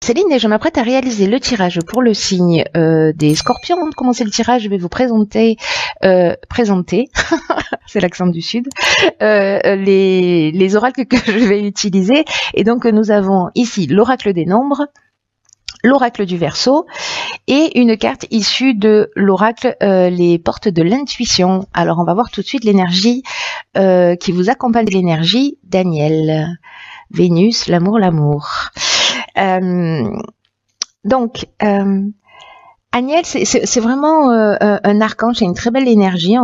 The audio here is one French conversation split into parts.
Céline, je m'apprête à réaliser le tirage pour le signe des Scorpions. Avant de commencer le tirage, je vais vous présenter, c'est l'accent du Sud, les oracles que je vais utiliser. Et donc, nous avons ici l'oracle des nombres, l'oracle du Verseau et une carte issue de l'oracle les portes de l'intuition. Alors, on va voir tout de suite l'énergie qui vous accompagne, l'énergie Daniel. Vénus, l'amour. Donc, Aniel, c'est vraiment un archange, c'est une très belle énergie.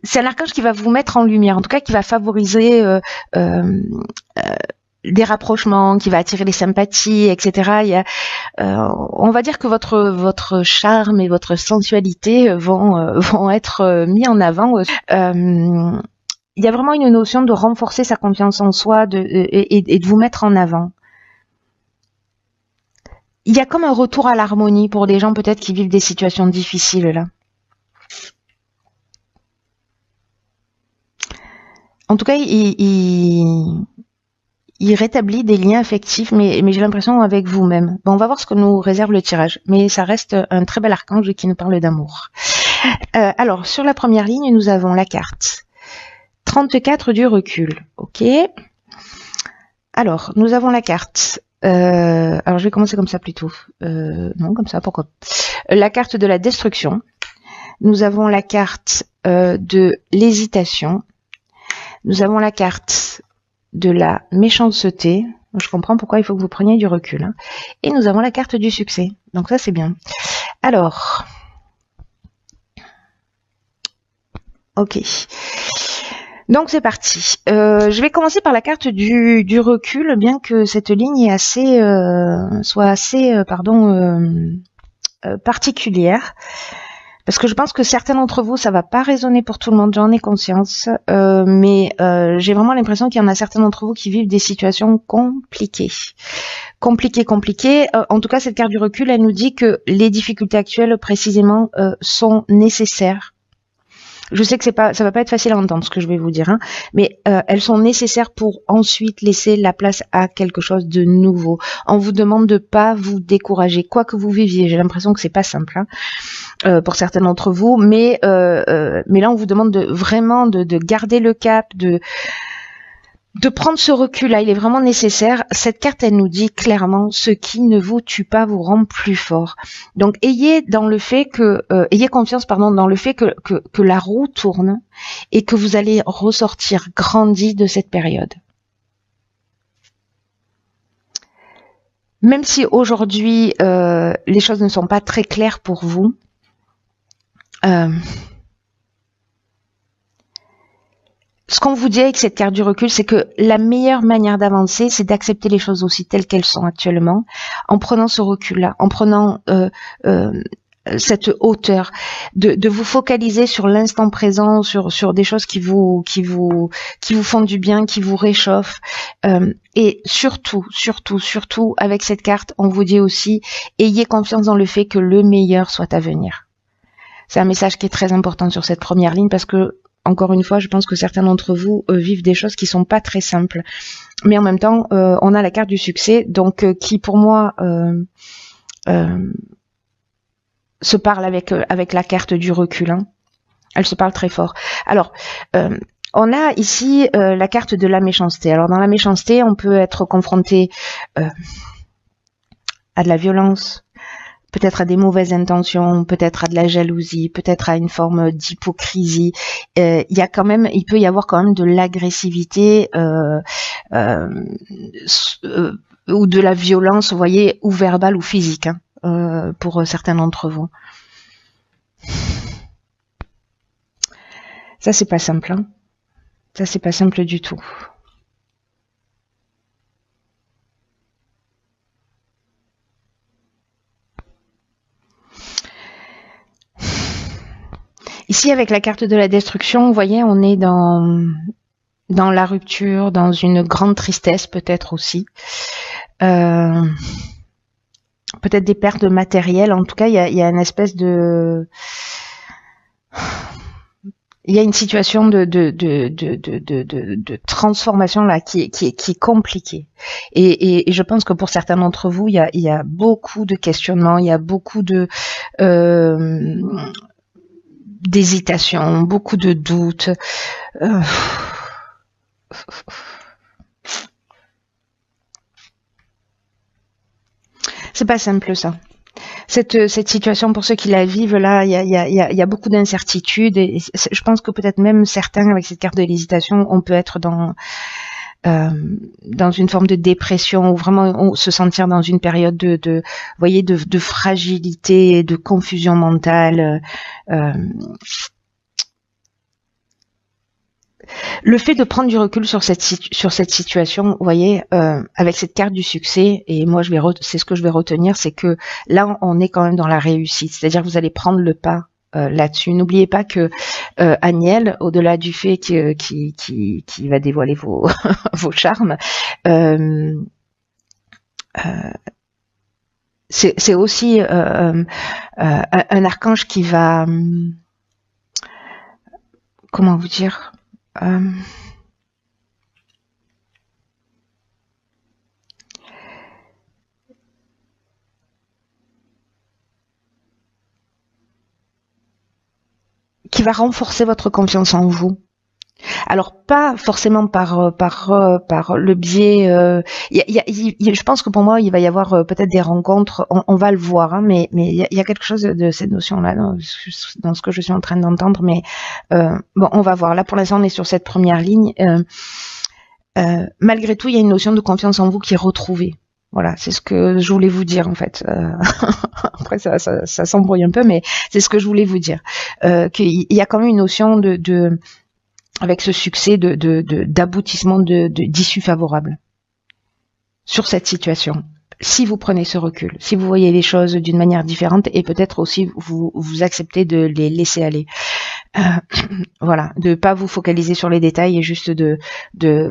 C'est un archange qui va vous mettre en lumière, en tout cas qui va favoriser des rapprochements, qui va attirer les sympathies, etc. On va dire que votre charme et votre sensualité vont être mis en avant. Il y a vraiment une notion de renforcer sa confiance en soi et de vous mettre en avant. Il y a comme un retour à l'harmonie pour des gens peut-être qui vivent des situations difficiles là. En tout cas, il rétablit des liens affectifs, mais j'ai l'impression avec vous-même. Bon, on va voir ce que nous réserve le tirage, mais ça reste un très bel archange qui nous parle d'amour. Alors, sur la première ligne, nous avons la carte 34 du recul. Ok. Alors, nous avons la carte. Alors, je vais commencer comme ça plutôt. Non, comme ça, pourquoi? La carte de la destruction. Nous avons la carte de l'hésitation. Nous avons la carte de la méchanceté. Je comprends pourquoi il faut que vous preniez du recul. Hein. Et nous avons la carte du succès. Donc ça, c'est bien. Alors. Ok. Donc c'est parti. Je vais commencer par la carte du recul, bien que cette ligne est soit assez particulière, parce que je pense que certains d'entre vous, ça va pas résonner pour tout le monde, j'en ai conscience, mais j'ai vraiment l'impression qu'il y en a certains d'entre vous qui vivent des situations compliquées. En tout cas, cette carte du recul, elle nous dit que les difficultés actuelles, précisément, sont nécessaires. Je sais que ça va pas être facile à entendre ce que je vais vous dire, hein, mais elles sont nécessaires pour ensuite laisser la place à quelque chose de nouveau. On vous demande de pas vous décourager, quoi que vous viviez. J'ai l'impression que c'est pas simple pour certains d'entre vous, mais là on vous demande vraiment de garder le cap, de prendre ce recul-là, il est vraiment nécessaire. Cette carte, elle nous dit clairement, ce qui ne vous tue pas vous rend plus fort. Donc, ayez confiance, dans le fait que la roue tourne et que vous allez ressortir grandi de cette période. Même si aujourd'hui, les choses ne sont pas très claires pour vous, ce qu'on vous dit avec cette carte du recul, c'est que la meilleure manière d'avancer, c'est d'accepter les choses aussi telles qu'elles sont actuellement, en prenant ce recul-là, en prenant cette hauteur, de vous focaliser sur l'instant présent, sur des choses qui vous font du bien, qui vous réchauffent, et surtout, avec cette carte, on vous dit aussi, ayez confiance dans le fait que le meilleur soit à venir. C'est un message qui est très important sur cette première ligne parce que encore une fois, je pense que certains d'entre vous vivent des choses qui sont pas très simples. Mais en même temps, on a la carte du succès, donc qui pour moi se parle avec la carte du recul. Hein. Elle se parle très fort. Alors, on a ici la carte de la méchanceté. Alors dans la méchanceté, on peut être confronté à de la violence, peut-être à des mauvaises intentions, peut-être à de la jalousie, peut-être à une forme d'hypocrisie. Il peut y avoir quand même de l'agressivité ou de la violence, vous voyez, ou verbale ou physique, hein, pour certains d'entre vous. Ça, c'est pas simple. Hein. Ça, c'est pas simple du tout. Ici, avec la carte de la destruction, vous voyez, on est dans la rupture, dans une grande tristesse peut-être aussi. Peut-être des pertes de matériel. En tout cas, il y a une espèce de... il y a une situation de transformation là qui est compliquée. Et je pense que pour certains d'entre vous, il y a beaucoup de questionnements, il y a beaucoup d'hésitation, beaucoup de doutes. C'est pas simple ça. Cette situation, pour ceux qui la vivent, là, il y a beaucoup d'incertitudes et je pense que peut-être même certains, avec cette carte de l'hésitation, on peut être dans une forme de dépression ou vraiment se sentir dans une période de fragilité, de confusion mentale. Le fait de prendre du recul sur cette situation, vous voyez, avec cette carte du succès, et moi c'est ce que je vais retenir, c'est que là on est quand même dans la réussite, c'est-à-dire que vous allez prendre le pas là-dessus. N'oubliez pas que Aniel, au-delà du fait qui va dévoiler vos vos charmes, c'est aussi un archange qui va, comment vous dire, qui va renforcer votre confiance en vous. Alors pas forcément par le biais. Je pense que pour moi il va y avoir peut-être des rencontres. On va le voir, hein, mais il y a quelque chose de cette notion-là dans ce que je suis en train d'entendre. Mais bon, on va voir. Là pour l'instant on est sur cette première ligne. Malgré tout, il y a une notion de confiance en vous qui est retrouvée. Voilà, c'est ce que je voulais vous dire en fait. Après ça s'embrouille un peu, mais c'est ce que je voulais vous dire. Qu'il y a quand même une notion avec ce succès d'aboutissement d'issue favorable sur cette situation. Si vous prenez ce recul, si vous voyez les choses d'une manière différente et peut-être aussi vous acceptez de les laisser aller. Voilà, de pas vous focaliser sur les détails et juste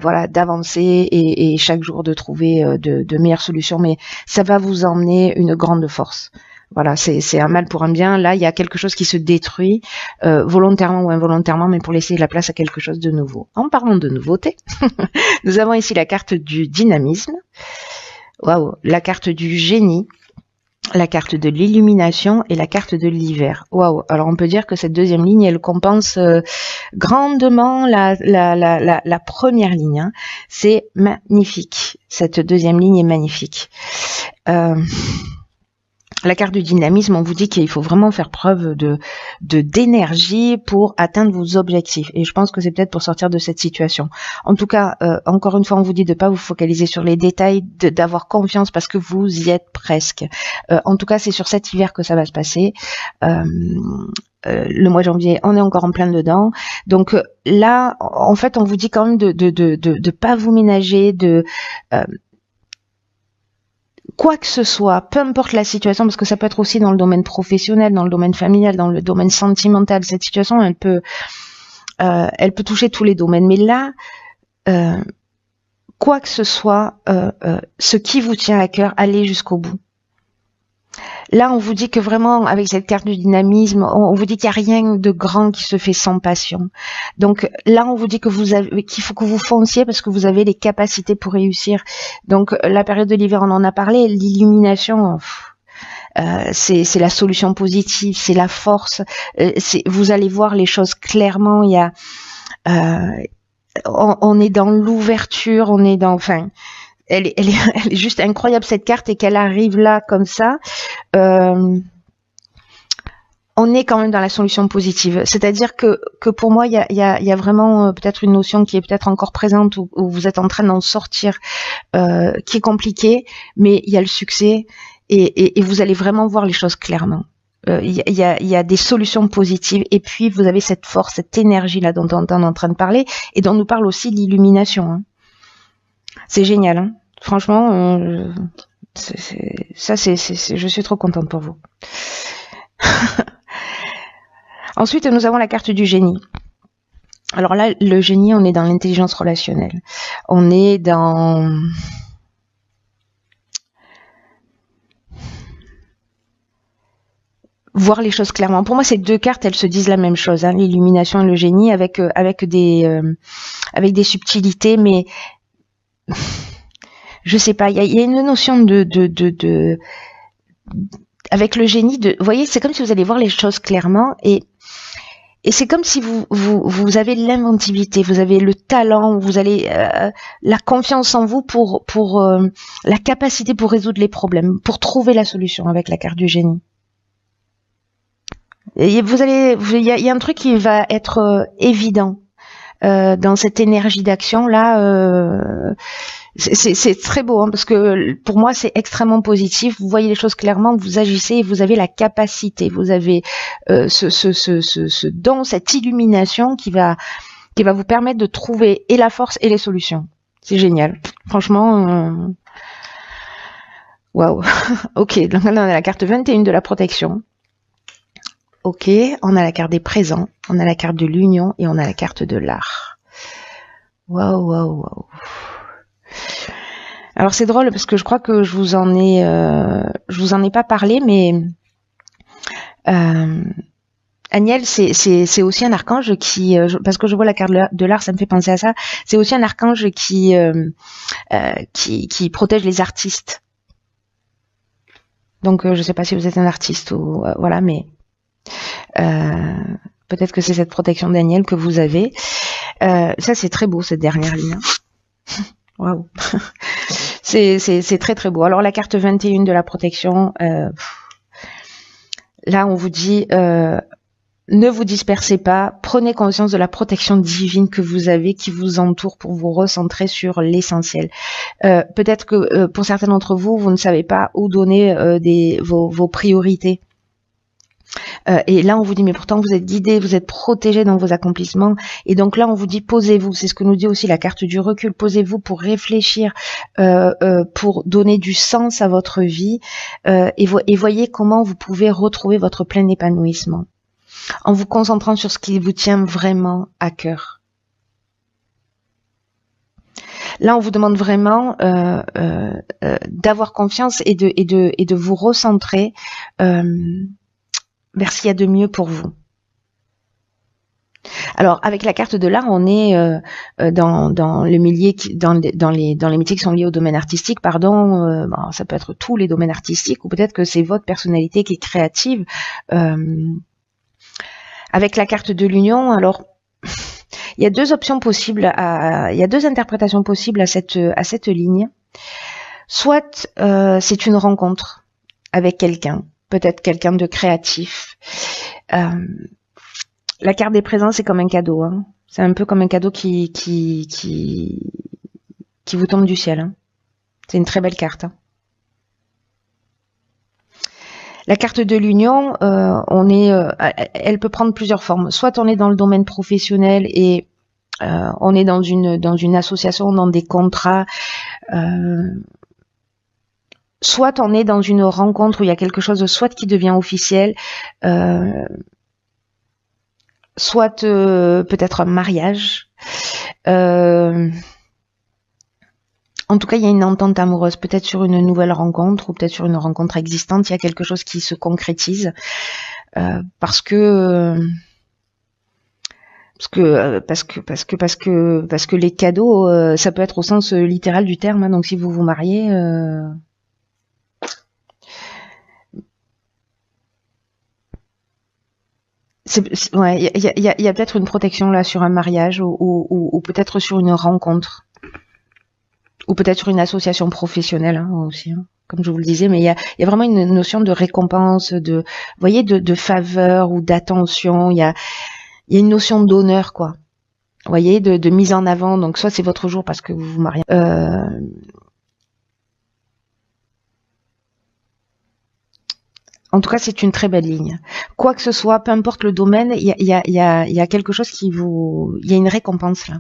voilà, d'avancer et chaque jour de trouver de meilleures solutions, mais ça va vous emmener une grande force. Voilà, c'est un mal pour un bien. Là, il y a quelque chose qui se détruit, volontairement ou involontairement, mais pour laisser la place à quelque chose de nouveau. En parlant de nouveauté, nous avons ici la carte du dynamisme, waouh, la carte du génie, la carte de l'illumination et la carte de l'hiver. Waouh! Alors on peut dire que cette deuxième ligne, elle compense grandement la première ligne. Hein. C'est magnifique. Cette deuxième ligne est magnifique. La carte du dynamisme, on vous dit qu'il faut vraiment faire preuve d'énergie pour atteindre vos objectifs. Et je pense que c'est peut-être pour sortir de cette situation. En tout cas, encore une fois, on vous dit de ne pas vous focaliser sur les détails, d'avoir confiance parce que vous y êtes presque. En tout cas, c'est sur cet hiver que ça va se passer. Le mois de janvier, on est encore en plein dedans. Donc là, en fait, on vous dit quand même de pas vous ménager, quoi que ce soit, peu importe la situation, parce que ça peut être aussi dans le domaine professionnel, dans le domaine familial, dans le domaine sentimental. Cette situation, elle peut toucher tous les domaines. Mais là, quoi que ce soit, ce qui vous tient à cœur, allez jusqu'au bout. Là, on vous dit que vraiment, avec cette carte du dynamisme, on vous dit qu'il n'y a rien de grand qui se fait sans passion. Donc là, on vous dit qu'il faut que vous fonciez parce que vous avez les capacités pour réussir. Donc la période de l'hiver, on en a parlé, l'illumination, c'est la solution positive, c'est la force. Vous allez voir les choses clairement. Il y a, on est dans l'ouverture, on est dans, enfin. Elle est juste incroyable cette carte et qu'elle arrive là comme ça. On est quand même dans la solution positive. C'est-à-dire que pour moi, il y a vraiment peut-être une notion qui est peut-être encore présente où vous êtes en train d'en sortir, qui est compliquée, mais il y a le succès et vous allez vraiment voir les choses clairement. Il y a des solutions positives et puis vous avez cette force, cette énergie là dont on est en train de parler et dont nous parle aussi l'illumination. Hein. C'est génial, hein. Franchement, je suis trop contente pour vous. Ensuite, nous avons la carte du génie. Alors là, le génie, on est dans l'intelligence relationnelle. On est dans... voir les choses clairement. Pour moi, ces deux cartes, elles se disent la même chose, hein, l'illumination et le génie, avec des subtilités, mais je sais pas. Il y a une notion de avec le génie. Vous voyez, c'est comme si vous allez voir les choses clairement et c'est comme si vous avez l'inventivité, vous avez le talent, vous avez la confiance en vous pour la capacité pour résoudre les problèmes, pour trouver la solution avec la carte du génie. Et il y a un truc qui va être évident dans cette énergie d'action là. C'est très beau, hein, parce que pour moi c'est extrêmement positif. Vous voyez les choses clairement, vous agissez et vous avez la capacité, vous avez ce don, cette illumination qui va vous permettre de trouver et la force et les solutions. C'est génial, franchement. Waouh. Ok, donc là on a la carte 21 de la protection. Ok, on a la carte des présents, on a la carte de l'union et on a la carte de l'art. Waouh. Alors c'est drôle parce que je crois que je vous en ai pas parlé, mais Aniel, c'est aussi un archange qui, parce que je vois la carte de l'art, ça me fait penser à ça. C'est aussi un archange qui protège les artistes. Donc je sais pas si vous êtes un artiste ou voilà, mais peut-être que c'est cette protection d'Aniel que vous avez. Ça c'est très beau cette dernière ligne. Waouh. C'est très très beau. Alors la carte 21 de la protection, là on vous dit ne vous dispersez pas, prenez conscience de la protection divine que vous avez, qui vous entoure pour vous recentrer sur l'essentiel. Peut-être que pour certains d'entre vous, vous ne savez pas où donner vos priorités. Et là on vous dit mais pourtant vous êtes guidé, vous êtes protégé dans vos accomplissements, et donc là on vous dit posez-vous, c'est ce que nous dit aussi la carte du recul, posez-vous pour réfléchir, pour donner du sens à votre vie, et voyez comment vous pouvez retrouver votre plein épanouissement en vous concentrant sur ce qui vous tient vraiment à cœur. Là on vous demande vraiment d'avoir confiance et de vous recentrer vers ce qu'il y a de mieux pour vous. Alors, avec la carte de l'art, on est dans les métiers qui sont liés au domaine artistique, pardon. Bon, ça peut être tous les domaines artistiques, ou peut-être que c'est votre personnalité qui est créative. Avec la carte de l'union, alors il y a deux options possibles, il y a deux interprétations possibles à cette ligne. Soit c'est une rencontre avec quelqu'un, peut-être quelqu'un de créatif. La carte des présents, c'est comme un cadeau. Hein. C'est un peu comme un cadeau qui vous tombe du ciel. Hein. C'est une très belle carte. Hein. La carte de l'union, elle peut prendre plusieurs formes. Soit on est dans le domaine professionnel et on est dans une association, dans des contrats. Soit on est dans une rencontre où il y a quelque chose, soit qui devient officiel, soit peut-être un mariage. En tout cas, il y a une entente amoureuse, peut-être sur une nouvelle rencontre ou peut-être sur une rencontre existante. Il y a quelque chose qui se concrétise parce que les cadeaux, ça peut être au sens littéral du terme. Hein, donc, si vous vous mariez, ouais, il y a peut-être une protection là sur un mariage ou peut-être sur une rencontre. Ou peut-être sur une association professionnelle hein, aussi, hein, comme je vous le disais, mais il y a vraiment une notion de récompense, de faveur ou d'attention. Il y a une notion d'honneur, quoi. Vous voyez, de mise en avant. Donc soit c'est votre jour parce que vous vous mariez. En tout cas, c'est une très belle ligne. Quoi que ce soit, peu importe le domaine, il y a quelque chose il y a une récompense là.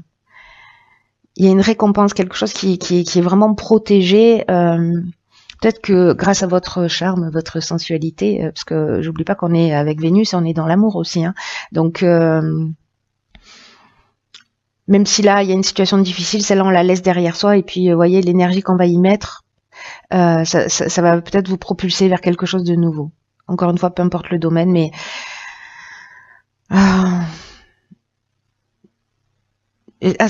Il y a une récompense, quelque chose qui est vraiment protégé. Peut-être que grâce à votre charme, votre sensualité, parce que j'oublie pas qu'on est avec Vénus, on est dans l'amour aussi. Hein. Donc, même si là, il y a une situation difficile, celle-là, on la laisse derrière soi. Et puis, vous voyez, l'énergie qu'on va y mettre, ça va peut-être vous propulser vers quelque chose de nouveau. Encore une fois, peu importe le domaine, mais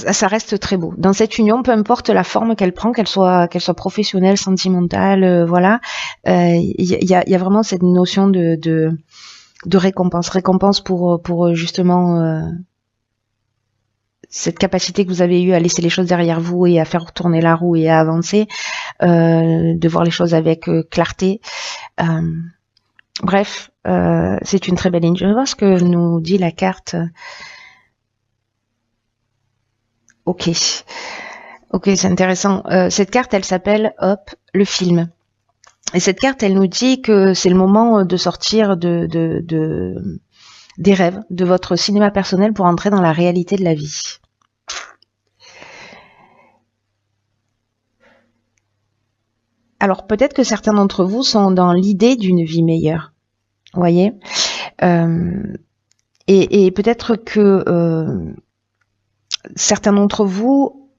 ça reste très beau. Dans cette union, peu importe la forme qu'elle prend, qu'elle soit professionnelle, sentimentale, voilà, il y a vraiment cette notion de récompense pour justement cette capacité que vous avez eue à laisser les choses derrière vous et à faire tourner la roue et à avancer, de voir les choses avec clarté. Bref, c'est une très belle ligne. Je vais voir ce que nous dit la carte. Ok, c'est intéressant. Cette carte, elle s'appelle, hop, le film. Et cette carte, elle nous dit que c'est le moment de sortir des rêves, de votre cinéma personnel pour entrer dans la réalité de la vie. Alors peut-être que certains d'entre vous sont dans l'idée d'une vie meilleure, vous voyez, et peut-être que certains d'entre vous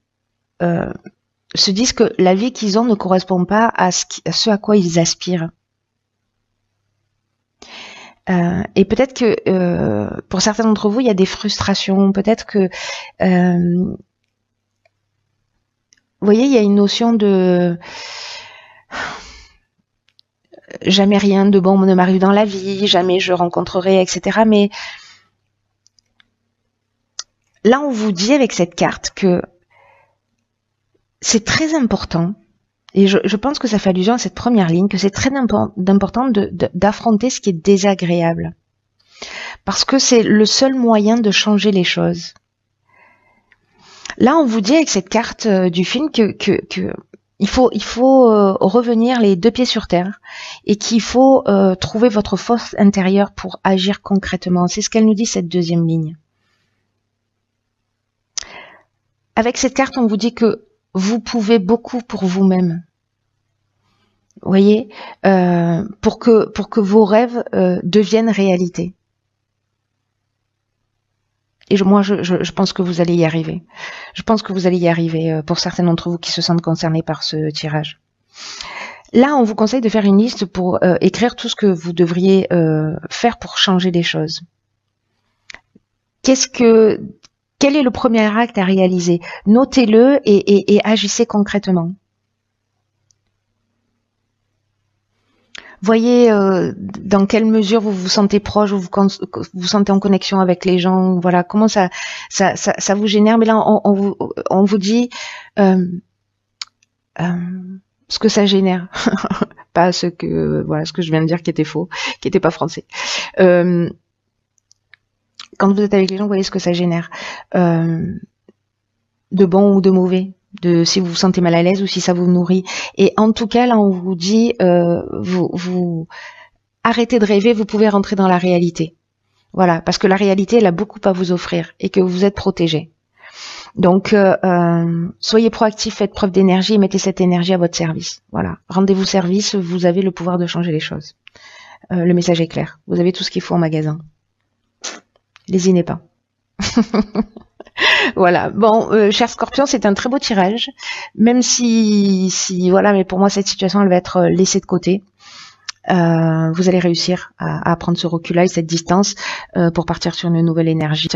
se disent que la vie qu'ils ont ne correspond pas à ce à quoi ils aspirent. Et peut-être que pour certains d'entre vous, il y a des frustrations. Peut-être que, vous voyez, il y a une notion de jamais rien de bon ne m'arrive dans la vie, jamais je rencontrerai, etc. Mais là, on vous dit avec cette carte que c'est très important, et je pense que ça fait allusion à cette première ligne, que c'est très important d'affronter ce qui est désagréable. Parce que c'est le seul moyen de changer les choses. Là, on vous dit avec cette carte du film que il faut revenir les deux pieds sur terre et qu'il faut trouver votre force intérieure pour agir concrètement. C'est ce qu'elle nous dit, cette deuxième ligne. Avec cette carte, on vous dit que vous pouvez beaucoup pour vous-même. Vous voyez, pour que vos rêves deviennent réalité. Et moi, je pense que vous allez y arriver. Je pense que vous allez y arriver pour certains d'entre vous qui se sentent concernés par ce tirage. Là, on vous conseille de faire une liste pour écrire tout ce que vous devriez faire pour changer les choses. Quel est le premier acte à réaliser? Notez-le et agissez concrètement. Voyez dans quelle mesure vous vous sentez proche, vous vous sentez en connexion avec les gens, voilà, comment ça vous génère. Mais là, on vous dit ce que ça génère, pas ce que je viens de dire qui était faux, qui était pas français. Quand vous êtes avec les gens, vous voyez ce que ça génère, de bon ou de mauvais, de si vous vous sentez mal à l'aise ou si ça vous nourrit. Et en tout cas, là, on vous dit, vous arrêtez de rêver, vous pouvez rentrer dans la réalité. Voilà, parce que la réalité, elle a beaucoup à vous offrir et que vous êtes protégé. Donc, soyez proactif, faites preuve d'énergie et mettez cette énergie à votre service. Voilà, rendez-vous service, vous avez le pouvoir de changer les choses. Le message est clair, vous avez tout ce qu'il faut en magasin. Lésinez pas. Voilà. Bon, cher Scorpion, c'est un très beau tirage, même si voilà, mais pour moi cette situation elle va être laissée de côté. Vous allez réussir à prendre ce recul-là et cette distance pour partir sur une nouvelle énergie,